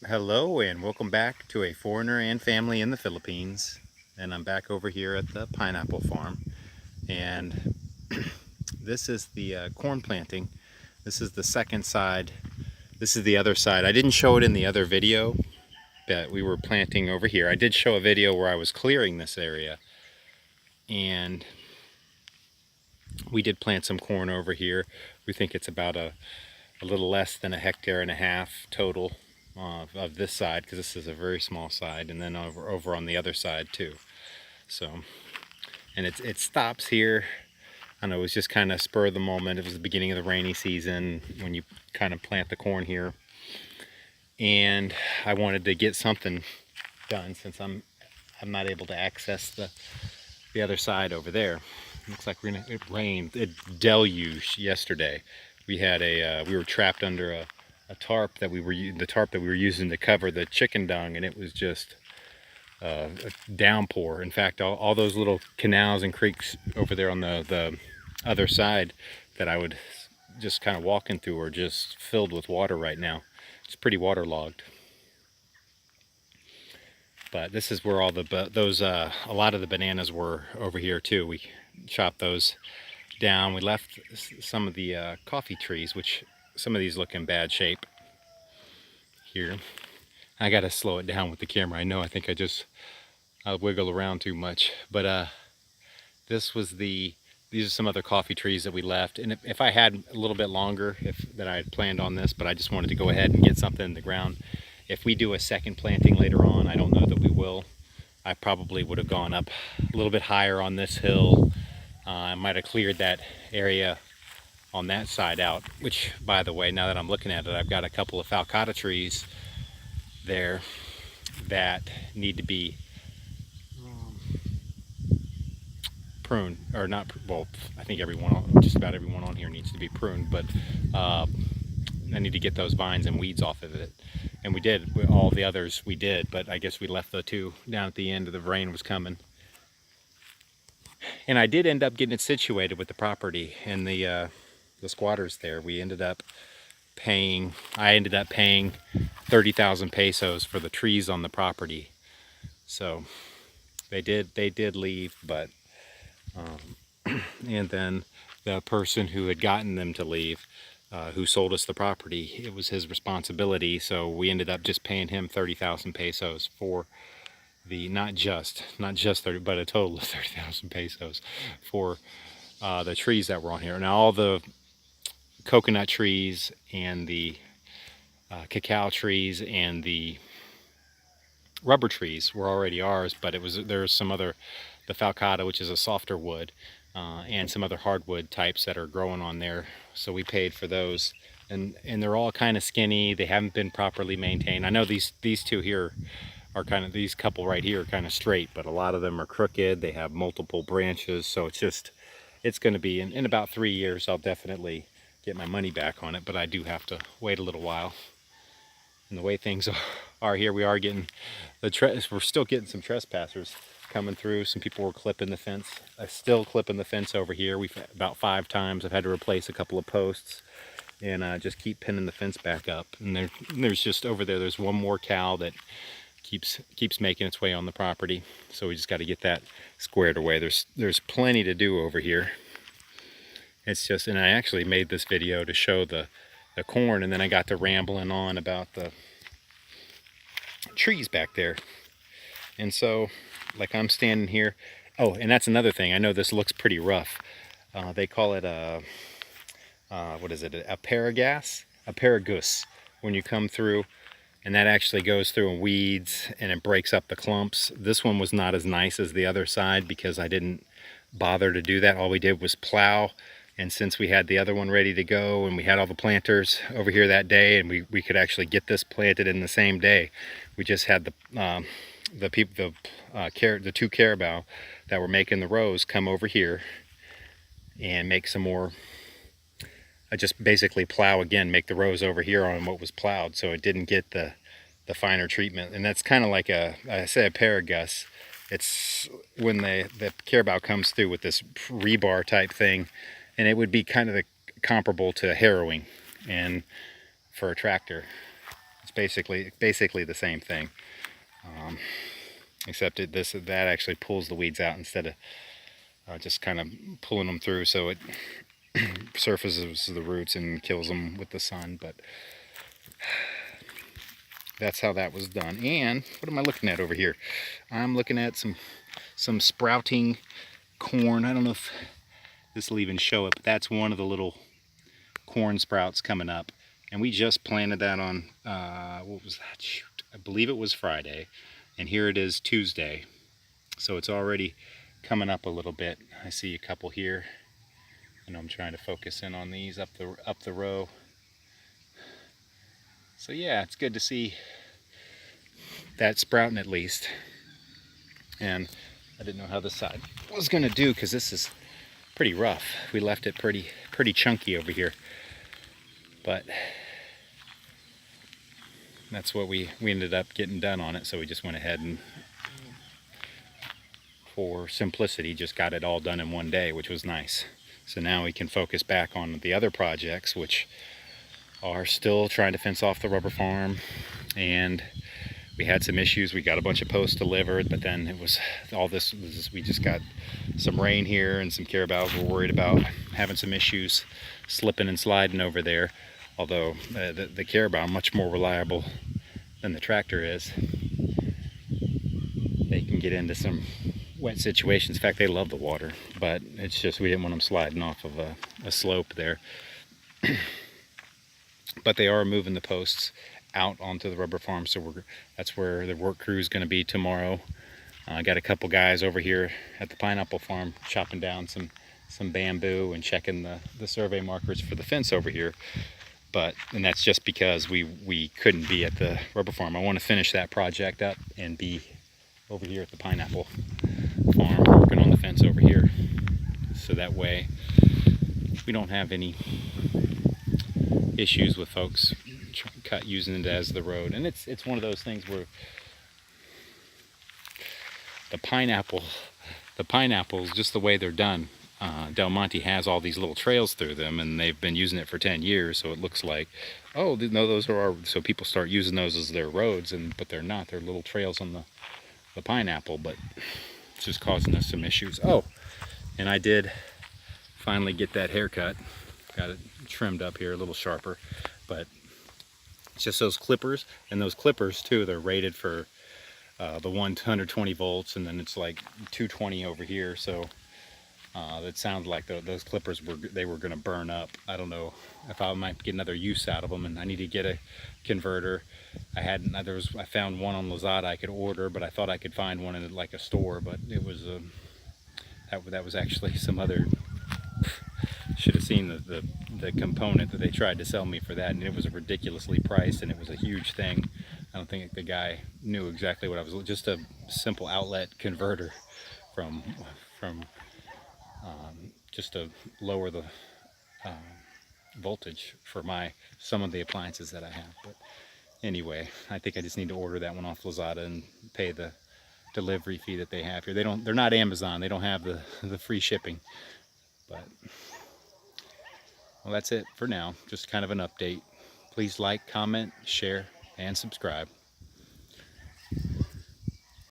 Hello and welcome back to A Foreigner and Family in the Philippines. And I'm back over here at the pineapple farm. And this is the corn planting. This is the second side. This is the other side. I didn't show it in the other video that we were planting over here. I did show a video where I was clearing this area. And we did plant some corn over here. We think it's about a little less than 1.5 hectares total of this side, because this is a very small side, and then over on the other side too. So, and it stops here. I know it was just kind of spur of the moment. It was the beginning of the rainy season when you kind of plant the corn here, and I wanted to get something done since I'm not able to access the other side over there. Looks like it rained. It deluged yesterday. We had we were trapped under a tarp that we were using to cover the chicken dung, and it was just a downpour. In fact, all those little canals and creeks over there on the other side that I would just kind of walking through are just filled with water right now. It's pretty waterlogged. But this is where all a lot of the bananas were over here too. We chopped those down. We left some of the coffee trees, which some of these look in bad shape here. I gotta slow it down with the camera. I think I wiggle around too much. But these are some other coffee trees that we left. And if I had a little bit longer that I had planned on this, but I just wanted to go ahead and get something in the ground. If we do a second planting later on, I don't know that we will. I probably would have gone up a little bit higher on this hill. I might have cleared that area on that side out, which, by the way, now that I'm looking at it, I've got a couple of falcata trees there that need to be pruned, or not, well, I think just about everyone on here needs to be pruned, but I need to get those vines and weeds off of it. And we did. All the others we did, but I guess we left the two down at the end. The rain was coming. And I did end up getting it situated with the property and the squatters there. I ended up paying 30,000 pesos for the trees on the property. So they did leave, but and then the person who had gotten them to leave, who sold us the property, it was his responsibility, so we ended up just paying him 30,000 pesos for the not just 30, but a total of 30,000 pesos for the trees that were on here. Now all the coconut trees and the cacao trees and the rubber trees were already ours, but there's some other, the falcata, which is a softer wood, and some other hardwood types that are growing on there. So we paid for those, and they're all kind of skinny. They haven't been properly maintained. I know these two here are these couple right here are kind of straight, but a lot of them are crooked. They have multiple branches, so it's going to be in about 3 years. I'll definitely get my money back on it, but I do have to wait a little while. And the way things are here, we're still getting some trespassers coming through. Some people were clipping the fence. I'm still clipping the fence over here. We've about 5 times. I've had to replace a couple of posts and just keep pinning the fence back up. And there's just over there, there's one more cow that keeps making its way on the property. So we just got to get that squared away. There's plenty to do over here. It's just, and I actually made this video to show the corn, and then I got to rambling on about the trees back there. And so, like, I'm standing here. Oh, and that's another thing. I know this looks pretty rough. They call it what is it? A paragus when you come through, and that actually goes through and weeds and it breaks up the clumps. This one was not as nice as the other side because I didn't bother to do that. All we did was plow. And since we had the other one ready to go and we had all the planters over here that day, and we could actually get this planted in the same day, we just had the two carabao that were making the rows come over here and make some more. I just basically plow again, make the rows over here on what was plowed, so it didn't get the finer treatment. And that's kind of like I say a paragus. It's when the carabao comes through with this rebar type thing, and it would be kind of comparable to harrowing, and for a tractor, basically the same thing, except that actually pulls the weeds out instead of just kind of pulling them through, so it surfaces the roots and kills them with the sun. But that's how that was done. And what am I looking at over here? I'm looking at some sprouting corn. I don't know if this will even show it, but that's one of the little corn sprouts coming up. And we just planted that on, what was that? Shoot, I believe it was Friday. And here it is Tuesday. So it's already coming up a little bit. I see a couple here. I know I'm trying to focus in on these up the row. So yeah, it's good to see that sprouting at least. And I didn't know how this side was going to do because this is pretty rough. We left it pretty chunky over here. But that's what we ended up getting done on it, so we just went ahead and, for simplicity, just got it all done in one day, which was nice. So now we can focus back on the other projects, which are still trying to fence off the rubber farm. And we had some issues. We got a bunch of posts delivered, but then it was all this we just got some rain here, and some carabaos were worried about having some issues slipping and sliding over there. Although the carabao are much more reliable than the tractor is. They can get into some wet situations. In fact, they love the water, but it's just we didn't want them sliding off of a slope there. But they are moving the posts out onto the rubber farm, so that's where the work crew is going to be tomorrow. I got a couple guys over here at the pineapple farm chopping down some bamboo and checking the survey markers for the fence over here. And that's just because we couldn't be at the rubber farm. I want to finish that project up and be over here at the pineapple farm working on the fence over here, so that way we don't have any issues with folks using it as the road. And it's one of those things where the pineapples, just the way they're done, Del Monte has all these little trails through them, and they've been using it for 10 years, so it looks like, oh no, those are our, so people start using those as their roads, but they're not. They're little trails on the pineapple, but it's just causing us some issues. Oh, and I did finally get that haircut. Got it trimmed up here a little sharper, but it's just those clippers, and those clippers too, they're rated for the 120 volts, and then it's like 220 over here, so that sounds like those clippers were going to burn up. I don't know if I might get another use out of them, and I need to get a converter. I found one on Lazada I could order, but I thought I could find one in like a store, but it was that was actually some other. Should have seen the component that they tried to sell me for that, and it was ridiculously priced, and it was a huge thing. I don't think the guy knew exactly what I was. Just a simple outlet converter from just to lower the voltage for some of the appliances that I have. But anyway, I think I just need to order that one off Lazada and pay the delivery fee that they have here. They're not Amazon. They don't have the free shipping. But well, that's it for now. Just kind of an update. Please like, comment, share, and subscribe.